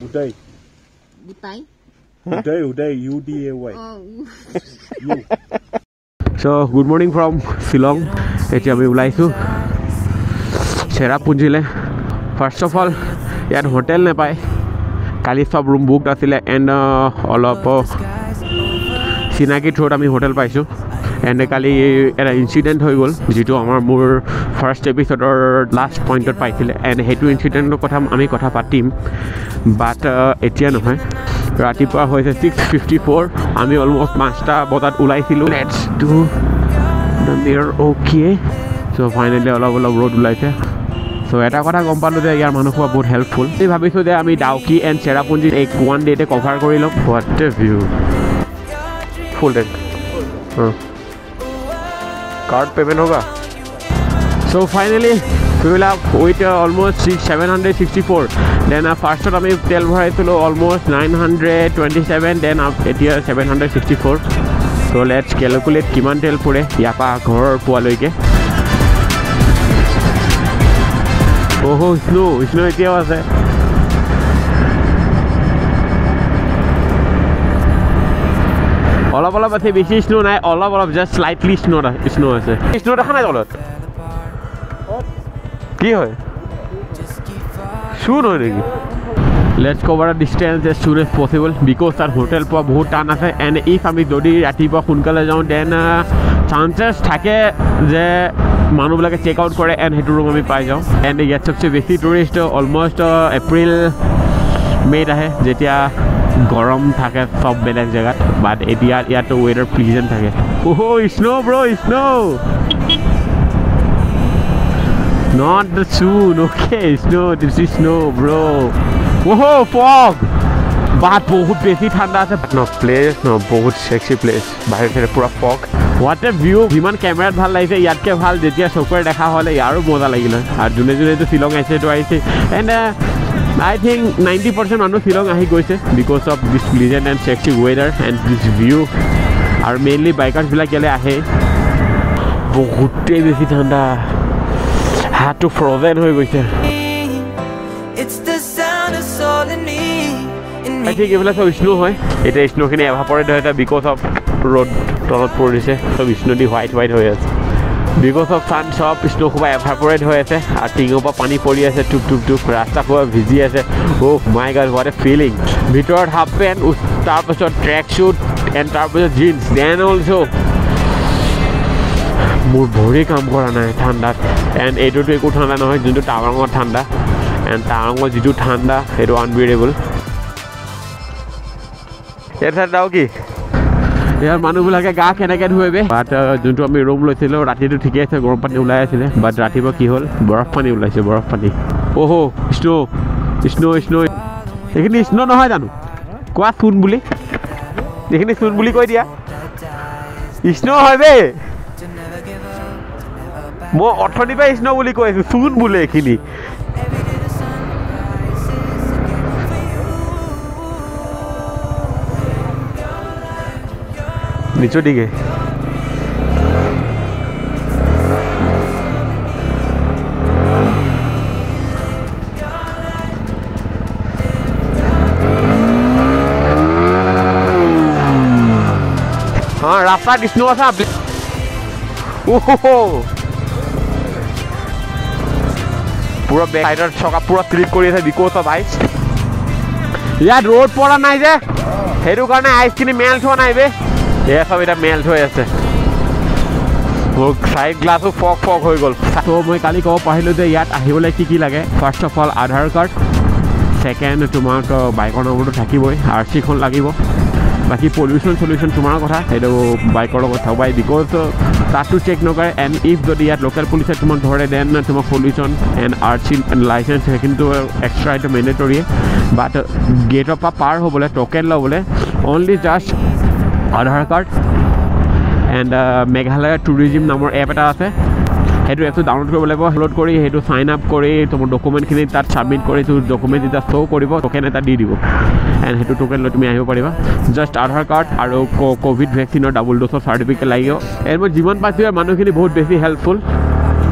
Uday. Uday? Uday, U-D-A-Y. Oh. So, good morning from Shillong. Etia ami ulaisu Cherrapunjile. First of all, yat hotel ne pai. Kali sob room booked asile and all of Sinaki throat ami hotel paisu. And kali era incident hoi gol jitu amar mur first episode or last point ot paisile and hetu incident no kotha ami kotha patim but etia nohoy ratipa hoise 6:54 ami almost 5ta botat ulaisilu. Let's do the mirror. Okay, so finally all road ulaise. So eta kotha gom palu de yar manu khwa bahut helpful. Ei bhabisu de ami Dauki and Cherrapunji ek one day te cover korilom. What a view. Full day. Card payment hoga. So finally we will have with almost 764. Then first time I tell almost 927. Then at here 764. So let's calculate kiman tel pure yapa ghor pualoike. Oh snow etia ase. All of ase beshi snow nai, all of just slightly snow ase. Snow dekha nai tolot. Ki hoy? Soon hoy neki. Let's cover a distance as soon as possible because our hotel po bahut tan ase and if ami jodi ratipa hunkale jao then chances thake je manu blake check out kore and hetu room ami pai jao and yet sabse beshi tourist almost April May ahe jetia gorom thake sob belek jagat but etia yato weather pleasant thake. Oh snow bro, snow. Not the soon, okay, snow, this is snow bro. Whoa, fog! But बहुत बेसी ठंडा है. No place, no बहुत sexy place. बाहर से पूरा fog. What a view! विमान camera ভাল লাগিছে ইয়াত के ভাল যেতিয়া চকুৰে দেখা হলে यारो মজা লাগিল আৰু জুনে জুনে তো শিলং আইছে তো আইছে and I think 90% মানুহ শিলং আহি গৈছে because of this pleasant and sexy weather and this view আৰু mainly bikers বিলাক কেলে আহে বহুতে বেছি ঠান্ডা হাতটো frozen হৈ গৈছে. I think if like snow hoy eta snow khini evaporate hoy because of road tolot porise so snow di white hoy ase because of sun shop snow khuba evaporate hoy ase ar tingo pa pani pori ase tuk rasta khuba bhizi ase. Oh my god, what a feeling. Bhitor half pant tar pasot track suit and tar pasot jeans then also mur bhori kam kora nai thandat and etu to eku thanda nohoy juntu tawangor thanda and tawangor jitu thanda etu unbearable. Eta Dauki ইয়াৰ মানুহবিলাকে গা কেনেকৈ ধুইবে বাট যোনটো আমি room লৈছিলোঁ ৰাতিটো ঠিকে আছে গৰম পানী ওলাই আছিলে বাট ৰাতিপুৱা কি হ'ল বৰফ পানী ওলাইছে বৰফ পানী. ওহো স্নো স্নো স্নো এইখিনি স্নো নহয় জানো কোৱা চুন বুলি এইখিনি চুন বুলি কৈ দিয়া স্নো হয় বে মই অথনিৰ পৰা স্নো বুলি কৈ আছোঁ চুন বোলে এইখিনি. नीचो दिखे हाँ रास्ता स्नो आसा ओहो पूरा बैक साइडर छका पूरा स्लिप কৰি আছে because of ice ইয়াত रोड পৰা নাই যে হেতু কাৰণে আইস কিনি মেল থোৱা নাই বে ये सब इधर मेल्ट हो जाते वो साइड ग्लास फॉग हो गल. तो मैं काली कब पाहिलो जे यात आहिबले की लागे first of all Aadhaar card second तुमार बाइकर नम्बर থাকিবই आरसी खन লাগিব बाकी पल्यूशन तुमार कथा हेदो बाइकर লগত থাকবাই बिकॉज तातु चेक नकरे एंड इफ जदि यात लोकल पुलिसे तुमार धरे देन तुमार pollution and RC and licence किंतु एक्स्ट्रा इट मैंडेटरी बट गेटर पा पार होबले टोकन लबले only just Aadhaar card and Meghalaya tourism नाমৰ एप এটা আছে हेतु एपটো डाउनलोड কৰিব লাগিব আপলোড কৰি হেতু সাইন আপ কৰি তোমাৰ ডকুমেন্টখিনি তাত সাবমিট কৰি তো ডকুমেন্ট এটা শো কৰিব টোকেন এটা দি দিব এন্ড হেতু টোকেন লৈ তুমি আহিব পাৰিবা জাস্ট আধাৰ কাৰ্ড আৰু কোভিড ভ্যাকচিনৰ ডাবল ডোজৰ সাৰ্টিফিকেট লাগিব এৰ মই যিমান পাইছো মানুহখিনি বহুত বেছি হেল্পফুল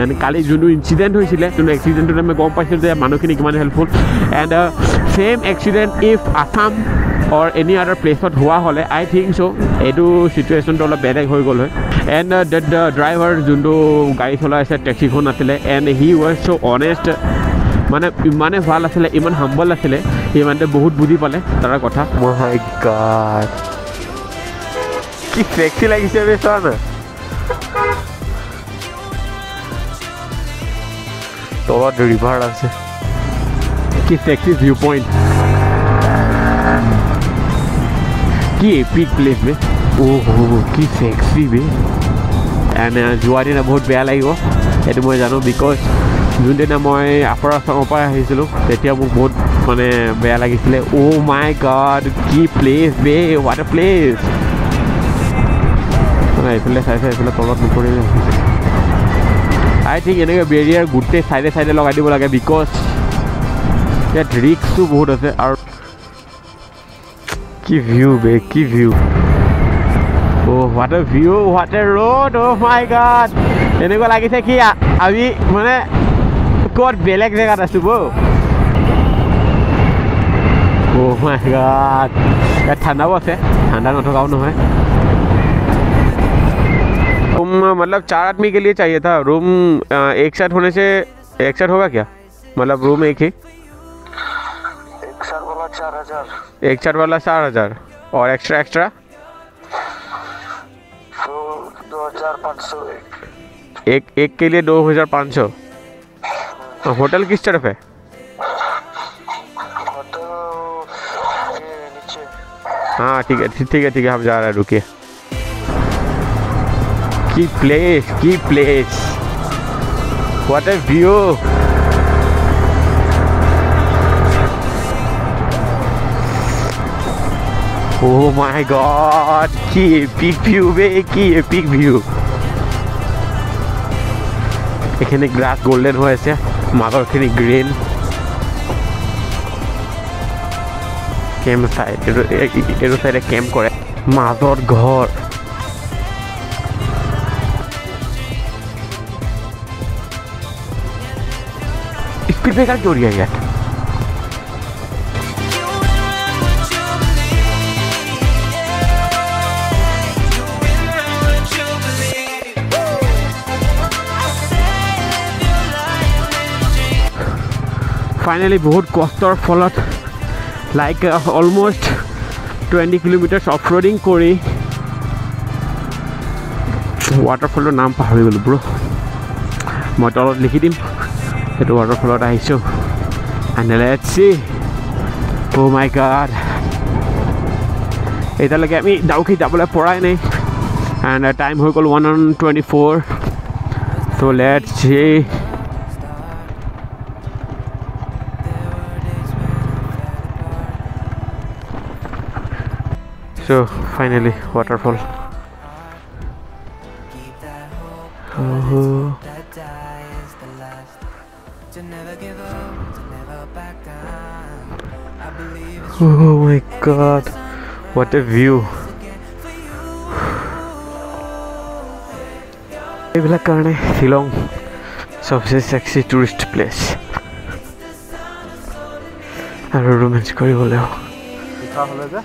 এণ্ড কালি যোনটো ইনচিডেণ্ট হৈছিলে যোনটো এক্সিডেণ্টত আমি গম পাইছিলোঁ যে মানুহখিনি কিমান helpful and same accident if Assam or any other প্লেচত হোৱা হ'লে আই থিংক চ' এইটো চিটুৱেশ্যনটো অলপ বেলেগ হৈ গ'ল হয় এণ্ড দ্য ড্ৰাইভাৰ যোনটো গাড়ী চলাই আছে টেক্সিখন আছিলে and he was so' honest মানে ইমানে ভাল আছিলে ইমান হাম্বল আছিলে ইমানতে বহুত বুজি পালে তাৰ কথা মাই গড কি সেক্সি লাগিছে বে চোৱা না তলত ৰিভাৰ আছে কি সেক্সি ভিউ পইণ্ট কি এপিক প্লেচ বে কি সেক্সি বে এণ্ড যোৱা দিনা বহুত বেয়া লাগিব সেইটো মই জানো বিকজ যোনদিনা মই আপাৰ আছামৰ পৰা আহিছিলোঁ তেতিয়া মোক বহুত মানে বেয়া লাগিছিলে অ' মাই গড কি প্লেচ বে হোৱাট এ প্লেচ এইফালে চাইছে এইফালে তলত নপৰিলে আই থিংক এনেকৈ বেৰিয়াৰ গোটেই চাইডে চাইডে লগাই দিব লাগে বিকজ ইয়াত ৰিক্সটো বহুত আছে আৰু কি ভিউ বে কি view O' what a view what A road O' my god এনেকুৱা লাগিছে কি আমি মানে ক'ত বেলেগ জেগাত আছোঁ বৌ অ' মাই গড ইয়াত ঠাণ্ডাও আছে ঠাণ্ডা নথকাও নহয় रूम मतलब 4 आदमी के लिए चाहिए था रूम एक साथ होने से एक साथ होगा क्या मतलब रूम एक ही एक साथ वाला 4000 एक साथ वाला 4000 और एक्स्ट्रा एक्स्ट्रा तो 2500 एक के लिए 2500 होटल किस तरफ है होटल ये नीचे हाँ ठीक है हम जा रहे हैं रुकिए की place what a view oh my god की epic view बे की epic view এখানে গ্রাস গোল্ডেন হৈ আছে মাজৰখিনি গ্ৰীন কেম্প সাইড এটো সাইডে কেম্প কৰে মাজৰ ঘৰ स्पीड ब्रेकर क्यों दिया यार फाइनली बहुत कष्टर फलत लाइक अलमोस्ट 20 किलोमीटर्स ऑफ-रोडिंग करी वाटरफल नाम पाहरी गलो ब्रो मैं तलत लिखि दिम সেইটো वाटरफলত আহিছো and let's see oh my god এটালৈকে আমি ডাউকি যাবলৈ পৰাই নাই and time হৈ গ'ল 1:24 so let's see so finally waterfall oh my god what a view এইবিলাক কাৰণে শিলং सबसे सेक्सी टूरिस्ट प्लेस আৰু ৰোমাঞ্চ কৰিবলৈ লিখা হলে যে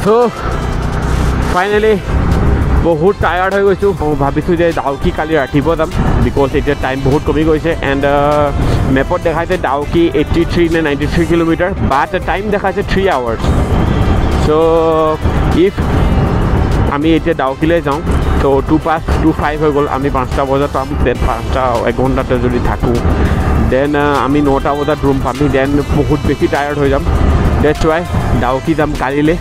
so finally बहुत टायर्ड হৈ গৈছো ভাবিছো যে ডাউকি কালি ৰাতিপুৱা যাম বিকজ এতিয়া টাইম বহুত কমি গৈছে এণ্ড মেপত দেখাইছে ডাউকি 83 নে 93 কিলোমিটাৰ বাট টাইম দেখাইছে 3 আৱাৰ্ছ চ' ইফ আমি এতিয়া ডাউকিলৈ যাওঁ তো 2:05 হৈ গ'ল আমি 5টা বজাত পাম দেন 1 ঘণ্টাতে যদি থাকোঁ দেন আমি 9টা বজাত ৰুম পামি দেন বহুত বেছি টায়াৰ্ড হৈ যাম ডেটছ ৱাই ডাউকি যাম কালিলৈ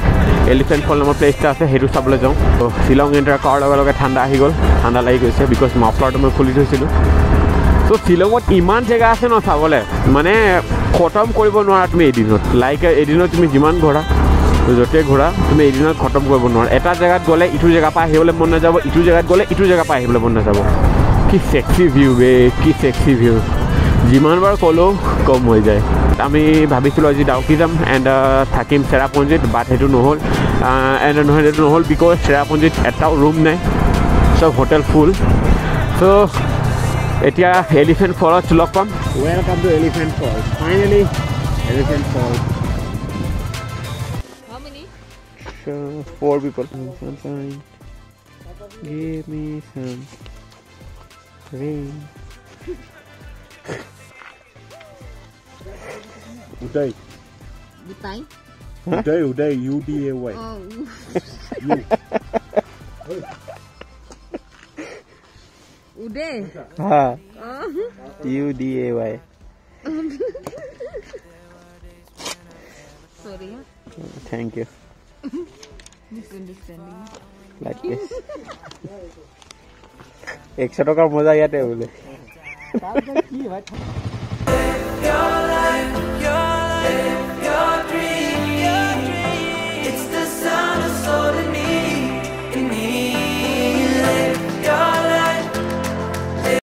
এলিফেণ্ট ফল নামৰ প্লেচ এটা আছে সেইটো চাবলৈ যাওঁ তো শ্বিলং এণ্টাৰ কৰাৰ লগে লগে ঠাণ্ডা আহি গ'ল ঠাণ্ডা লাগি গৈছে বিকজ মাফলাৰটো মই খুলি থৈছিলোঁ তো শ্বিলঙত ইমান জেগা আছে ন চাবলৈ মানে খতম কৰিব নোৱাৰা তুমি এদিনত লাইক এদিনত তুমি যিমান ঘূৰা য'তে ঘূৰা তুমি এদিনত খতম কৰিব নোৱাৰা এটা জেগাত গ'লে ইটো জেগাৰ পৰা আহিবলৈ মন নাযাব ইটো জেগাত গ'লে ইটো জেগাৰ পৰা আহিবলৈ মন নাযাব কি সেক্সি ভিউ বে কি সেক্সি ভিউ যিমানবাৰ ক'লেও কম হৈ যায় আমি ভাবিছিলোঁ আজি ডাউকি যাম এণ্ড থাকিম চেৰাপুঞ্জীত বাট সেইটো নহ'ল এণ্ড নহয় এইটো নহ'ল বিকজ চেৰাপুঞ্জীত এটাও ৰুম নাই চব হোটেল ফুল চ' এতিয়া এলিফেণ্ট ফলত লগ পাম welcome to elephant false finally elephant false How many? 4 people give me some rain Uday. Di Pai? Uday, U-D-A-Y. Oh. Uday. ha Oh. UDAY Sorry. thank you Misunderstanding. like this 100 টকাৰ মজা ইয়াতে বোলে Your life,